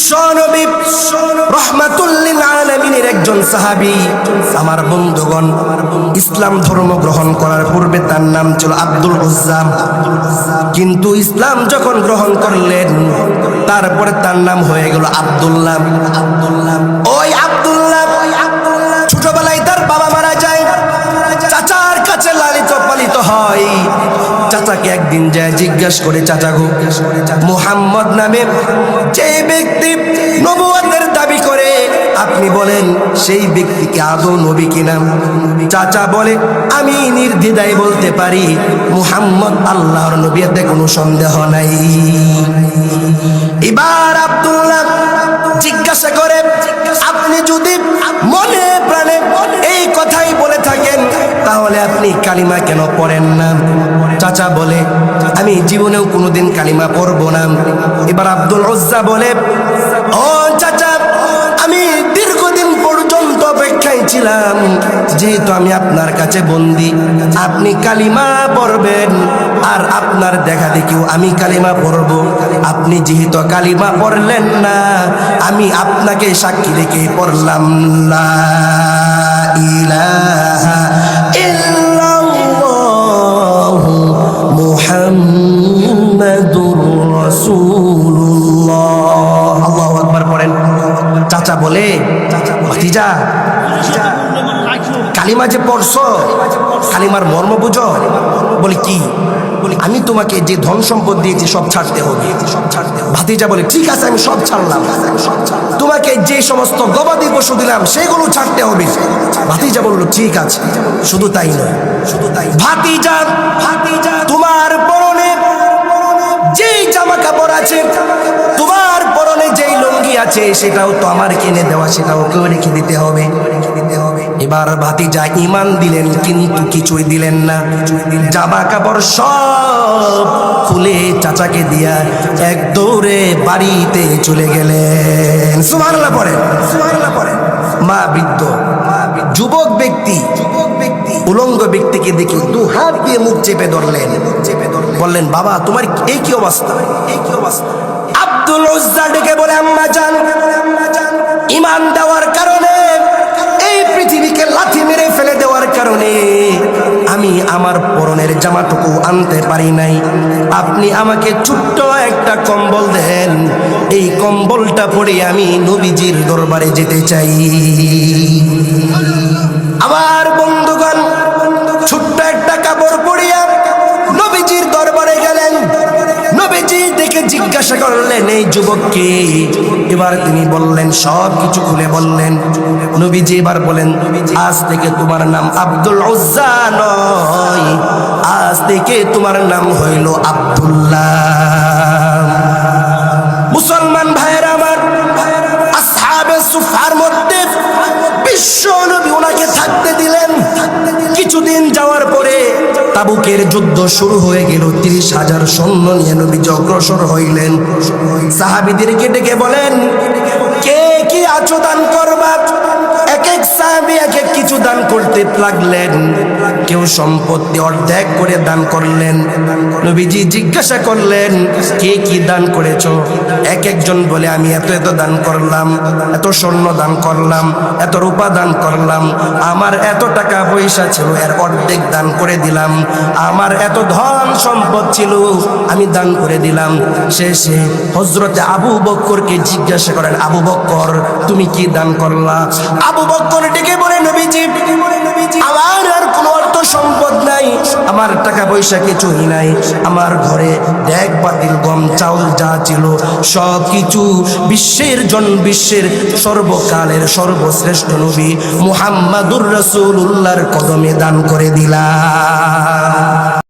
বিশ্বনবী রাহমাতুল লিল আলামিনের একজন সাহাবী। আমার বন্ধুগণ, ইসলাম ধর্ম গ্রহণ করার পূর্বে তার নাম ছিল আব্দুল উজ্জা, কিন্তু ইসলাম যখন গ্রহণ করলেন তারপরে তার নাম হয়ে গেল আব্দুল্লাহ। ওই আব্দুল্লাহ ছোটবেলায় তার বাবা মারা যায়, চাচার কাছে লালিত পালিত হয়। চাচাকে একদিন যায় জিজ্ঞাসা করে, চাচা গো, মুহাম্মদ নামে যে ব্যক্তি নবুয়তের দাবি করে আপনি বলেন সেই ব্যক্তিকে আদৌ নবী কিনা? চাচা বলে, আমি নির্দ্বিধায় বলতে পারি মুহাম্মদ আল্লাহর নবী, এতে কোনো সন্দেহ নাই। এবার আব্দুল্লাহ জিজ্ঞাসা করে, আপনি যদি মনে প্রাণে এই কথাই বলে থাকেন তাহলে আপনি কালিমা কেন পড়েন না? চাচা বলে, আমি জীবনেও কোনোদিন কালিমা পড়ব না। এবার আব্দুল উজ্জা বলে, ও চাচা, আমি দীর্ঘদিন পর্যন্ত অপেক্ষায় ছিলাম, যেহেতু আমি আপনার কাছে বন্দী, আপনি কালিমা পড়বেন আর আপনার দেখা দেখিও আমি কালিমা পড়ব। আপনি যেহেতু কালিমা পড়লেন না, আমি আপনাকে সাক্ষী রেখে পড়লাম লা ইলাহা ইল্লাল্লাহু মুহাম্মাদুর রাসূলুল্লাহ। আল্লাহু আকবার পড়েন। চাচা বলে, ভাতিজা, কালিমা যে পড়ছো, কালিমার মর্ম বুঝো? বলে, কি? আমি তোমাকে যে ধন সম্পদ দিয়েছি সব ছাড়তে হবে। ভাতিজা বলে, ঠিক আছে, আমি সব ছাড়লাম। তোমাকে যে সমস্ত গবাদি পশু দিলাম সেগুলো ছাড়তে হবে। ভাতিজা বলল, ঠিক আছে। শুধু তাই নয়, ভাতিজা, তোমার পরনে যেই জামা কাপড় আছে, তোমার পরনে যেই লুঙ্গি আছে, সেটাও তো আমার কিনে দেওয়া, সেটাও কেউ রেখে দিতে হবে। এবার ভাতিজা ঈমান দিলেন, কিন্তু কিছুই দিলেন না। জামা কাপড় সব খুলে চাচাকে দিয়া এক দৌড়ে বাড়িতে চলে গেলেন। সুবহানাল্লাহ পড়েন, সুবহানাল্লাহ পড়েন। মা বৃদ্ধ, যুবক ব্যক্তি, উলঙ্গ ব্যক্তিকে দেখে দু হাত দিয়ে মুখ চেপে ধরলেন, বললেন, বাবা, তোমার এই কি অবস্থা? আব্দুল উজ্জা ডেকে বলে, আম্মা জান, ঈমান দেওয়ার কারণে, এই পৃথিবীকে লাথি মেরে ফেলে দেওয়ার কারণে আমি আমার পরনের জামাটুকু আনতে পারি নাই। আপনি আমাকে ছোট্ট একটা কম্বল দেন, এই কম্বলটা পরে আমি নবীজির দরবারে যেতে চাই। আমার বন্ধুগণ, ছোট্ট একটা কাপড় পরিয়া নবীজির দরবারে গেলেন। নবীজি দেখে জিজ্ঞাসা করলেন, এই যুবককে? এবার তিনি বললেন, সব কিছু খুলে বললেন। নবীজি এবার বলেন, আজ থেকে তোমার নাম আব্দুল উজ্জা নয়, আজ থেকে তোমার নাম হইল আব্দুল্লাহ। মুসলমান ভাইয়েরা আমার, আসহাবে সুফার মধ্যে বিশ্ব নবী ওনাকে থাকতে দিলেন। কিছুদিন যাওয়ার পরে তাবুকের যুদ্ধ শুরু হয়ে গেল। 30,000 সৈন্য নিয়ে নবীজি অগ্রসর হইলেন। সাহাবীদেরকে ডেকে বলেন, কে কি আছো দান করবা? এক এক সাহাবী এক এক কিছু দান করতে লাগলেন। কেউ সম্পত্তি অর্ধেক করে দান করলেন। নবীজি জিজ্ঞাসা করলেন, কে কি দান করেছো? এক একজন বলে, আমি এত এত দান করলাম, এত স্বর্ণ দান করলাম, এত রূপা দান করলাম, আমার এত টাকা পয়সা ছিল, এর অর্ধেক দান করে দিলাম, আমার এত ধন সম্পদ ছিল, আমি দান করে দিলাম। শেষে হযরতে আবু বকরকে জিজ্ঞাসা করেন, আবু বকর, তুমি কি দান করলা? আবু বকর ডেকে বলে, নবীজি, আমার আর কোনো অর্থ সম্পদ নাই, আমার টাকা পয়সা কিছুই নাই, আমার ঘরে দেখ বাতিল গম চাউল যা ছিল সব কিছু বিশ্বের সর্বকালের সর্বশ্রেষ্ঠ নবী মুহাম্মাদুর রাসূলুল্লাহর কদমে দান করে দিলাম।